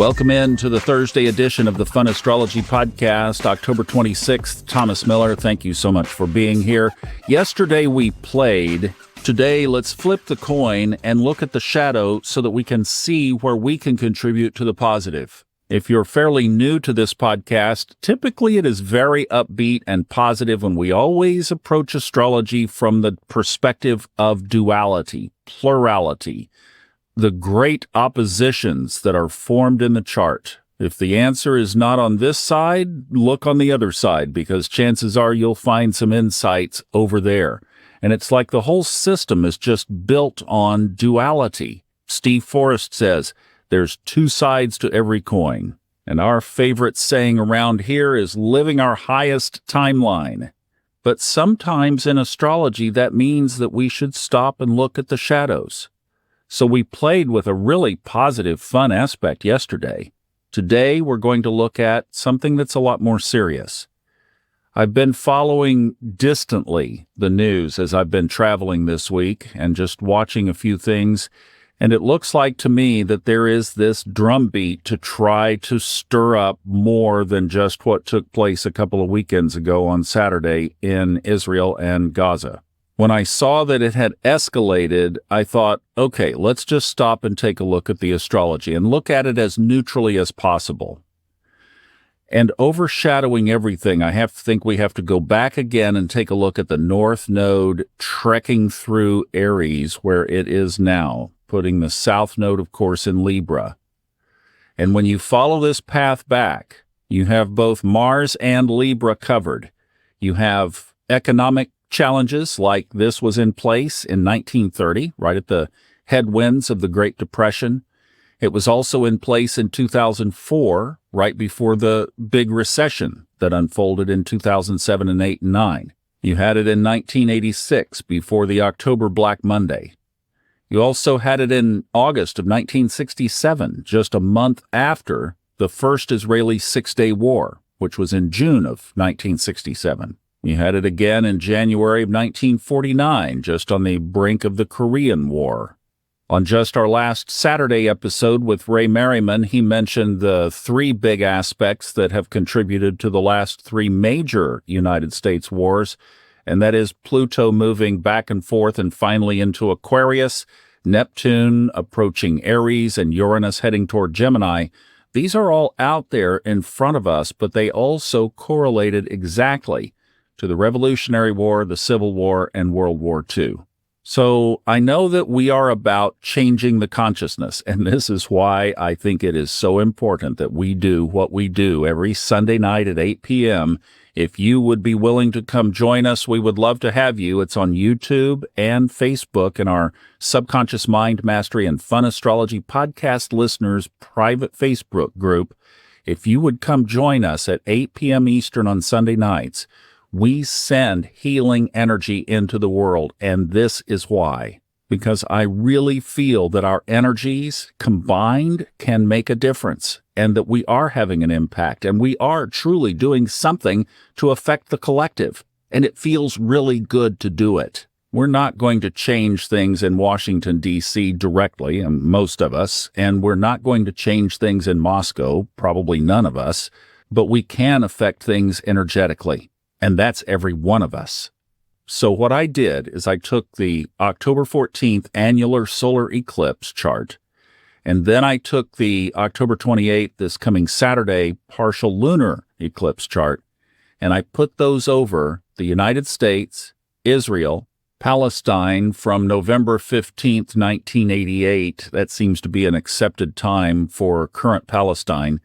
Welcome in to the Thursday edition of the Fun Astrology Podcast, October 26th. Thomas Miller, thank you so much for being here. Yesterday we played. Today, let's flip the coin and look at the shadow so that we can see where we can contribute to the positive. If you're fairly new to this podcast, typically it is very upbeat and positive when we always approach astrology from the perspective of duality, plurality, the great oppositions that are formed in the chart. If the answer is not on this side, look on the other side, because chances are you'll find some insights over there. And it's like the whole system is just built on duality. Steve Forrest says, there's two sides to every coin. And our favorite saying around here is living our highest timeline. But sometimes in astrology, that means that we should stop and look at the shadows. So we played with a really positive, fun aspect yesterday. Today, we're going to look at something that's a lot more serious. I've been following distantly the news as I've been traveling this week and just watching a few things, and it looks like to me that there is this drumbeat to try to stir up more than just what took place a couple of weekends ago on Saturday in Israel and Gaza. When I saw that it had escalated, I thought, okay, let's just stop and take a look at the astrology and look at it as neutrally as possible. And overshadowing everything, I think we have to go back again and take a look at the North Node trekking through Aries, where it is now, putting the South Node, of course, in Libra. And when you follow this path back, you have both Mars and Libra covered. You have economic challenges like this was in place in 1930, right at the headwinds of the Great Depression. It was also in place in 2004, right before the big recession that unfolded in 2007 and 8 and 9. You had it in 1986, before the October Black Monday. You also had it in August of 1967, just a month after the first Israeli Six-Day War, which was in June of 1967. You had it again in January of 1949, just on the brink of the Korean War. On just our last Saturday episode with Ray Merriman, he mentioned the three big aspects that have contributed to the last three major United States wars, and that is Pluto moving back and forth and finally into Aquarius, Neptune approaching Aries, and Uranus heading toward Gemini. These are all out there in front of us, but they also correlated exactly to the Revolutionary War, the Civil War, and World War II. So I know that we are about changing the consciousness, and this is why I think it is so important that we do what we do every Sunday night at 8 p.m. If you would be willing to come join us, we would love to have you. It's on YouTube and Facebook in our Subconscious Mind Mastery and Fun Astrology Podcast Listeners private Facebook group. If you would come join us at 8 p.m. Eastern on Sunday nights, we send healing energy into the world, and this is why. Because I really feel that our energies combined can make a difference, and that we are having an impact, and we are truly doing something to affect the collective, and it feels really good to do it. We're not going to change things in Washington, D.C. directly, and most of us, and we're not going to change things in Moscow, probably none of us, but we can affect things energetically. And that's every one of us. So what I did is I took the October 14th annular solar eclipse chart, and then I took the October 28th, this coming Saturday, partial lunar eclipse chart, and I put those over the United States, Israel, Palestine from November 15th, 1988. That seems to be an accepted time for current Palestine.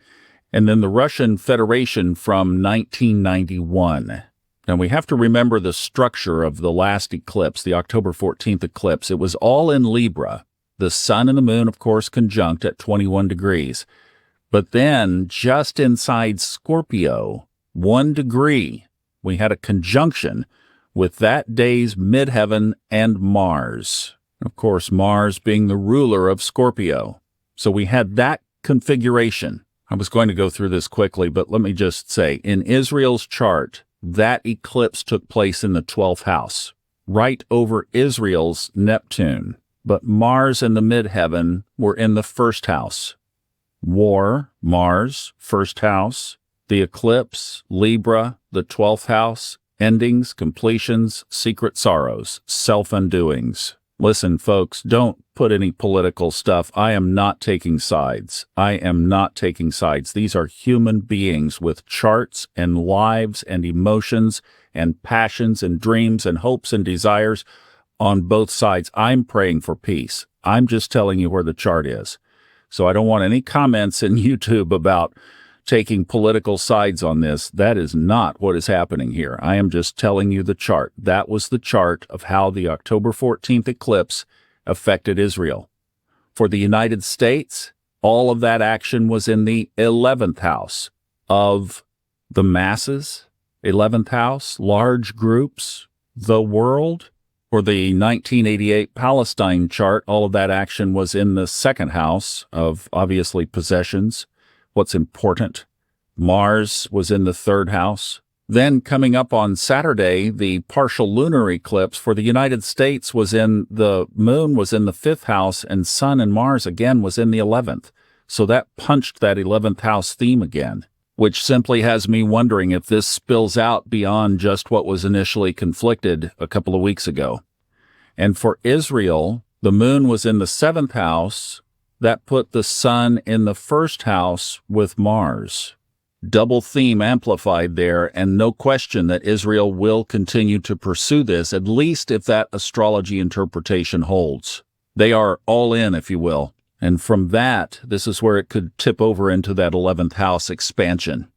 And then the Russian Federation from 1991. Now, we have to remember the structure of the last eclipse, the October 14th eclipse. It was all in Libra. The sun and the moon, of course, conjunct at 21 degrees. But then, just inside Scorpio, 1 degree, we had a conjunction with that day's midheaven and Mars. Of course, Mars being the ruler of Scorpio. So we had that configuration. I was going to go through this quickly, but let me just say, in Israel's chart, that eclipse took place in the 12th house, right over Israel's Neptune. But Mars and the midheaven were in the first house. war, Mars, first house, the eclipse, Libra, the 12th house, endings, completions, secret sorrows, self-undoings. Listen, folks, don't put any political stuff. I am not taking sides. I am not taking sides. These are human beings with charts and lives and emotions and passions and dreams and hopes and desires on both sides. I'm praying for peace. I'm just telling you where the chart is. So I don't want any comments in YouTube about taking political sides on this. That is not what is happening here. I am just telling you the chart. That was the chart of how the October 14th eclipse affected Israel. For the United States, all of that action was in the 11th house of the masses, 11th house, large groups, the world. For the 1988 Palestine chart, all of that action was in the second house of, obviously, possessions, what's important. Mars was in the third house. Then coming up on Saturday, the partial lunar eclipse for the United States the moon was in the fifth house, and Sun and Mars again was in the 11th. So that punched that 11th house theme again, which simply has me wondering if this spills out beyond just what was initially conflicted a couple of weeks ago. And for Israel, the moon was in the seventh house. That put the sun in the first house with Mars. Double theme amplified there, and no question that Israel will continue to pursue this, at least if that astrology interpretation holds. They are all in, if you will. And from that, this is where it could tip over into that 11th house expansion.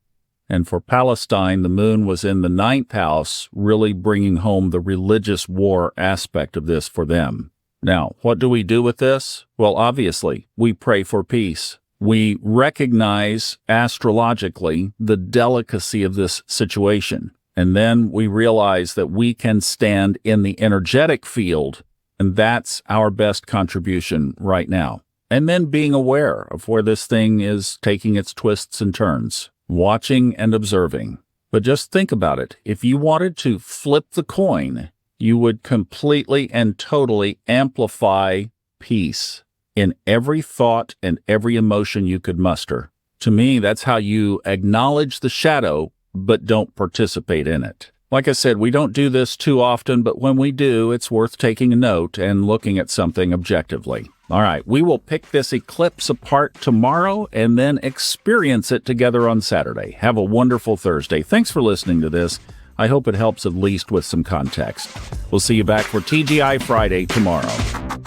And for Palestine, the moon was in the 9th house, really bringing home the religious war aspect of this for them. Now, what do we do with this? Well, obviously, we pray for peace. We recognize astrologically the delicacy of this situation. And then we realize that we can stand in the energetic field, and that's our best contribution right now. And then being aware of where this thing is taking its twists and turns, watching and observing. But just think about it. If you wanted to flip the coin, you would completely and totally amplify peace in every thought and every emotion you could muster. To me, that's how you acknowledge the shadow, but don't participate in it. Like I said, we don't do this too often, but when we do, it's worth taking a note and looking at something objectively. All right, we will pick this eclipse apart tomorrow and then experience it together on Saturday. Have a wonderful Thursday. Thanks for listening to this. I hope it helps at least with some context. We'll see you back for TGI Friday tomorrow.